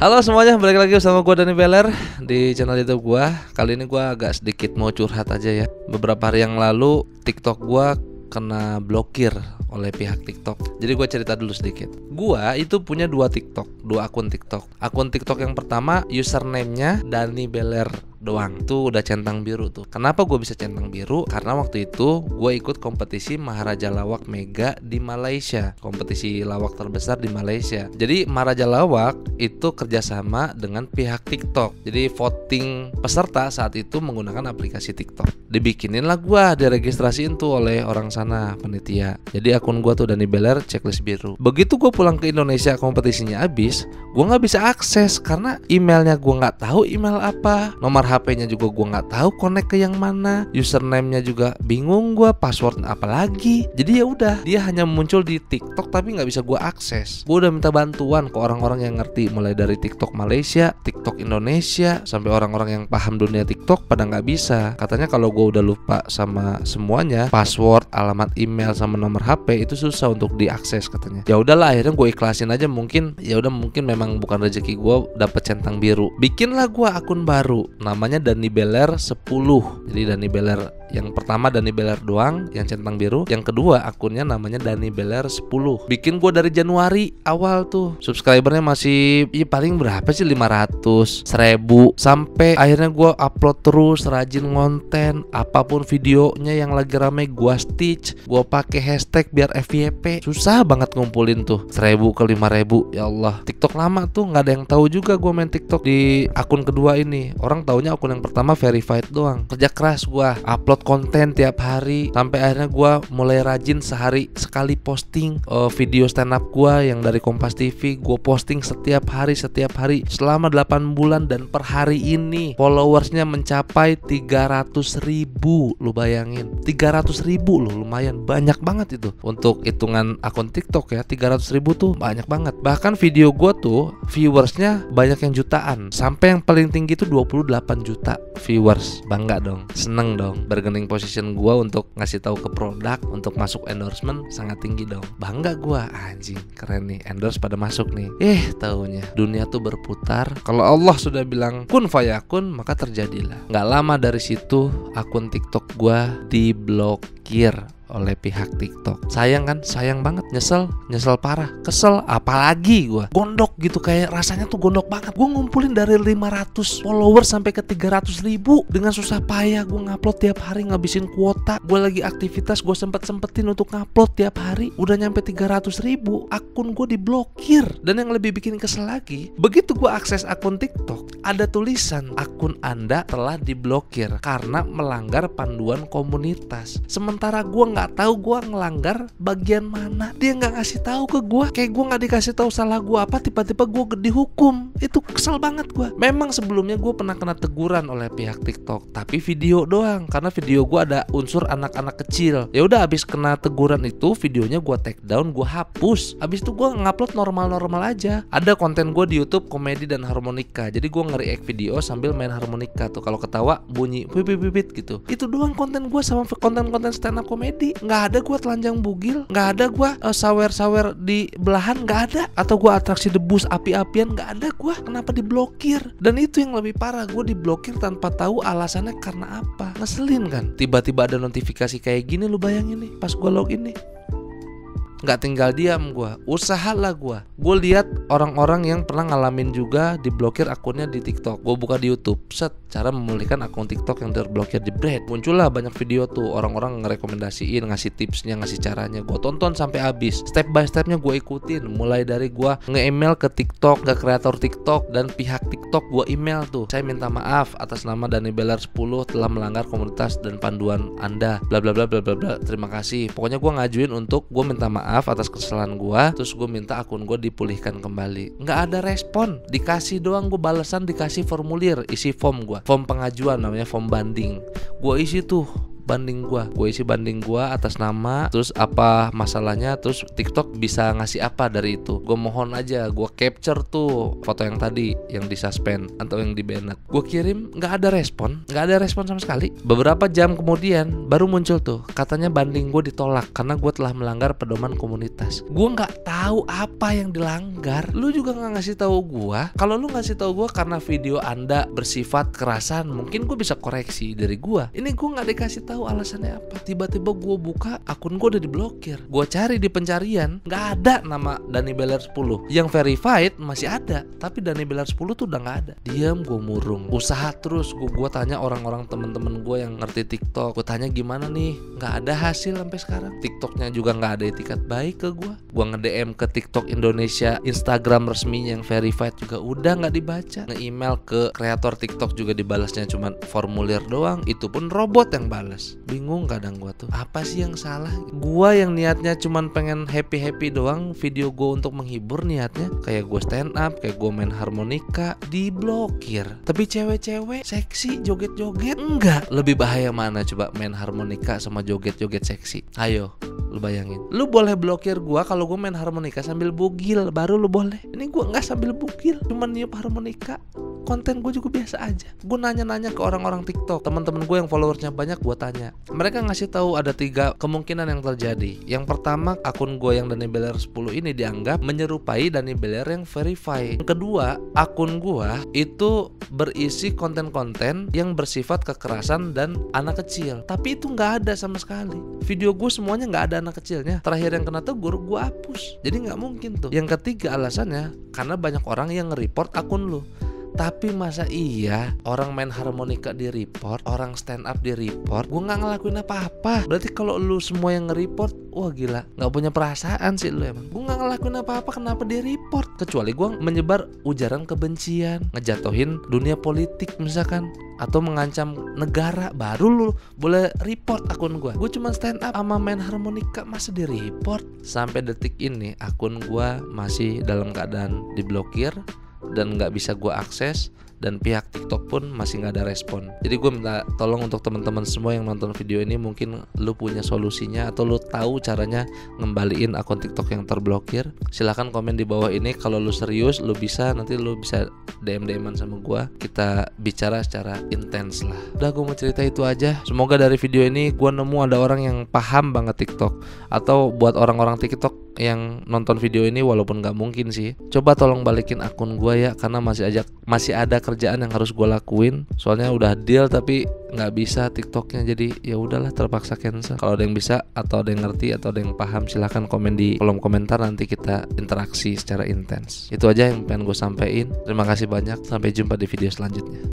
Halo semuanya, balik lagi bersama gue Dani Beler di channel YouTube gue. Kali ini gue agak sedikit mau curhat aja ya. Beberapa hari yang lalu TikTok gue kena blokir oleh pihak TikTok. Jadi gue cerita dulu sedikit. Gue itu punya dua akun TikTok. Akun TikTok yang pertama username-nya Dani Beler doang, tuh udah centang biru tuh. Kenapa gue bisa centang biru? Karena waktu itu gue ikut kompetisi Maharaja Lawak Mega di Malaysia, kompetisi lawak terbesar di Malaysia. Jadi Maharaja Lawak itu kerjasama dengan pihak TikTok. Jadi voting peserta saat itu menggunakan aplikasi TikTok. Dibikinin lah gue, diregistrasiin tuh oleh orang sana, panitia. Jadi akun gue tuh Dani Beler checklist biru. Begitu gue pulang ke Indonesia, kompetisinya habis, gue nggak bisa akses karena emailnya gue nggak tahu email apa, nomor HP-nya juga gue nggak tahu connect ke yang mana, username-nya juga bingung gue, password apa lagi. Jadi ya udah, dia hanya muncul di TikTok tapi nggak bisa gue akses. Gue udah minta bantuan ke orang-orang yang ngerti, mulai dari TikTok Malaysia, TikTok Indonesia, sampai orang-orang yang paham dunia TikTok pada nggak bisa. Katanya kalau gue udah lupa sama semuanya, password, alamat email sama nomor HP itu susah untuk diakses katanya. Ya udahlah, akhirnya gue ikhlasin aja. Mungkin memang bukan rezeki gue dapet centang biru. Bikinlah gue akun baru, namanya Dani Beler 10. Jadi Dani Beler yang pertama Dani Beler doang yang centang biru. Yang kedua akunnya namanya Dani Beler 10. Bikin gue dari Januari awal tuh. Subscribernya masih paling berapa sih, 500, 1000. Sampai akhirnya gue upload terus, rajin konten. Apapun videonya yang lagi rame gue stitch, gue pakai hashtag biar FYP. Susah banget ngumpulin tuh 1000 ke 5000. Ya Allah, TikTok lama tuh nggak ada yang tahu juga gue main TikTok di akun kedua ini. Orang taunya akun yang pertama verified doang. Kerja keras gue, upload konten tiap hari, sampai akhirnya gue mulai rajin sehari sekali posting video stand up gue yang dari Kompas TV. Gue posting setiap hari selama 8 bulan, dan per hari ini followersnya mencapai 300.000. Lu bayangin, 300.000 loh, lumayan banyak banget itu untuk hitungan akun TikTok ya. 300.000 tuh banyak banget. Bahkan video gue tuh viewersnya banyak yang jutaan, sampai yang paling tinggi tuh 28 juta viewers. Bangga dong, seneng dong. Bargaining position gue untuk ngasih tahu ke produk, untuk masuk endorsement sangat tinggi dong. Bangga gue, anjing keren nih, endorse pada masuk nih. Taunya dunia tuh berputar. Kalau Allah sudah bilang kun fayakun, maka terjadilah. Nggak lama dari situ akun TikTok gue diblokir oleh pihak TikTok. Sayang kan, sayang banget, nyesel parah, kesel. Apalagi gue gondok gitu, kayak rasanya tuh gondok banget. Gue ngumpulin dari 500 follower sampai ke 300.000 dengan susah payah. Gue ngupload tiap hari, ngabisin kuota. Gue lagi aktivitas, gue sempetin untuk ngupload tiap hari. Udah nyampe 300.000, akun gue diblokir. Dan yang lebih bikin kesel lagi, begitu gue akses akun TikTok, ada tulisan akun Anda telah diblokir karena melanggar panduan komunitas. Sementara gue nggak tahu gue ngelanggar bagian mana. Dia nggak ngasih tahu ke gue, kayak gue nggak dikasih tahu salah gue apa, tiba-tiba gue dihukum. Itu kesel banget gue. Memang sebelumnya gue pernah kena teguran oleh pihak TikTok, tapi video doang, karena video gue ada unsur anak-anak kecil. Ya udah, abis kena teguran itu videonya gue take down, gue hapus. Abis itu gue ngupload normal aja. Ada konten gue di YouTube komedi dan harmonika. Jadi gue nge-react video sambil main harmonika tuh. Kalau ketawa bunyi pipit gitu. Itu doang konten gue, sama konten-konten stand up komedi. Nggak ada gue telanjang bugil, nggak ada gue sawer-sawer di belahan, nggak ada. Atau gue atraksi debus api-apian, nggak ada gue. Kenapa diblokir? Dan itu yang lebih parah, gue diblokir tanpa tahu alasannya karena apa. Ngeselin kan? Tiba-tiba ada notifikasi kayak gini, lu bayangin nih pas gue login nih. Nggak tinggal diam gue, usahalah gue. Gue lihat orang-orang yang pernah ngalamin juga diblokir akunnya di TikTok. Gue buka di YouTube, set, cara memulihkan akun TikTok yang terblokir, jebret. Muncullah banyak video tuh, orang-orang ngerekomendasiin, ngasih tipsnya, ngasih caranya. Gue tonton sampai habis, step by stepnya gue ikutin. Mulai dari gue nge-email ke TikTok, ke kreator TikTok dan pihak TikTok. Gue email tuh, saya minta maaf atas nama Dani Beler 10 telah melanggar komunitas dan panduan Anda, bla bla bla bla bla bla. Terima kasih. Pokoknya gue ngajuin untuk gue minta maaf atas kesalahan gue, terus gue minta akun gue dipulihkan kembali. Nggak ada respon, dikasih doang gue balasan, dikasih formulir, isi form gue, form pengajuan namanya, form banding. Gue isi tuh banding gue isi banding gue atas nama, terus apa masalahnya, terus TikTok bisa ngasih apa dari itu. Gue mohon aja, gue capture tuh foto yang tadi yang di suspend atau yang di banned, gue kirim, nggak ada respon sama sekali. Beberapa jam kemudian baru muncul tuh katanya banding gue ditolak karena gue telah melanggar pedoman komunitas. Gue nggak tahu apa yang dilanggar, lu juga nggak ngasih tahu gue. Kalau lu ngasih tahu gue karena video anda bersifat kekerasan, mungkin gue bisa koreksi dari gue. Ini gue nggak dikasih tahu alasannya apa. Tiba-tiba gue buka akun gue udah diblokir. Gue cari di pencarian nggak ada nama Dani Beler 10. Yang verified masih ada, tapi Dani Beler 10 tuh udah nggak ada. Diam, gue murung. Usaha terus, gue tanya orang-orang temen-temen gue yang ngerti TikTok. Gue tanya gimana nih, nggak ada hasil sampai sekarang. TikToknya juga nggak ada etikat baik ke gue. Gue nge-DM ke TikTok Indonesia, Instagram resminya yang verified juga udah nggak dibaca. Nge-email ke kreator TikTok juga dibalasnya cuma formulir doang. Itu pun robot yang balas. Bingung kadang gue tuh, apa sih yang salah? Gue yang niatnya cuman pengen happy-happy doang, video gue untuk menghibur niatnya, kayak gue stand up, kayak gue main harmonika, diblokir. Tapi cewek-cewek seksi joget-joget enggak. Lebih bahaya mana coba, main harmonika sama joget-joget seksi? Ayo lu bayangin. Lu boleh blokir gua kalau gua main harmonika sambil bugil, baru lu boleh. Ini gua nggak sambil bugil, cuma niup harmonika. Konten gue juga biasa aja. Gue nanya-nanya ke orang-orang TikTok, teman-teman gue yang followersnya banyak, gue tanya. Mereka ngasih tahu ada 3 kemungkinan yang terjadi. Yang pertama, akun gue yang Dani Beler 10 ini dianggap menyerupai Dani Beler yang verify. Yang kedua, akun gue itu berisi konten-konten yang bersifat kekerasan dan anak kecil. Tapi itu nggak ada sama sekali. Video gue semuanya nggak ada anak kecilnya. Terakhir yang kena tegur, gue hapus. Jadi nggak mungkin tuh. Yang ketiga alasannya, karena banyak orang yang nge-report akun lu. Tapi masa iya orang main harmonika di report, orang stand up di report, gue nggak ngelakuin apa-apa. Berarti kalau lu semua yang nge-report, wah gila, nggak punya perasaan sih lu emang. Gue nggak ngelakuin apa-apa, kenapa di report? Kecuali gue menyebar ujaran kebencian, ngejatuhin dunia politik misalkan, atau mengancam negara, baru lu boleh report akun gue. Gue cuma stand up sama main harmonika, masa di report? Sampai detik ini akun gue masih dalam keadaan diblokir dan nggak bisa gue akses, dan pihak TikTok pun masih nggak ada respon. Jadi gue minta tolong untuk teman-teman semua yang nonton video ini, mungkin lu punya solusinya atau lu tahu caranya ngembaliin akun TikTok yang terblokir, silahkan komen di bawah ini. Kalau lu serius, lu bisa, nanti lu bisa DM-an sama gue, kita bicara secara intens lah. Udah, gue mau cerita itu aja. Semoga dari video ini gue nemu ada orang yang paham banget TikTok, atau buat orang-orang TikTok yang nonton video ini, walaupun nggak mungkin sih, coba tolong balikin akun gue ya, karena masih ada kerjaan yang harus gue lakuin. Soalnya udah deal tapi nggak bisa TikToknya, jadi ya udahlah, terpaksa cancel. Kalau ada yang bisa atau ada yang ngerti atau ada yang paham, silahkan komen di kolom komentar, nanti kita interaksi secara intens. Itu aja yang pengen gue sampein. Terima kasih banyak, sampai jumpa di video selanjutnya.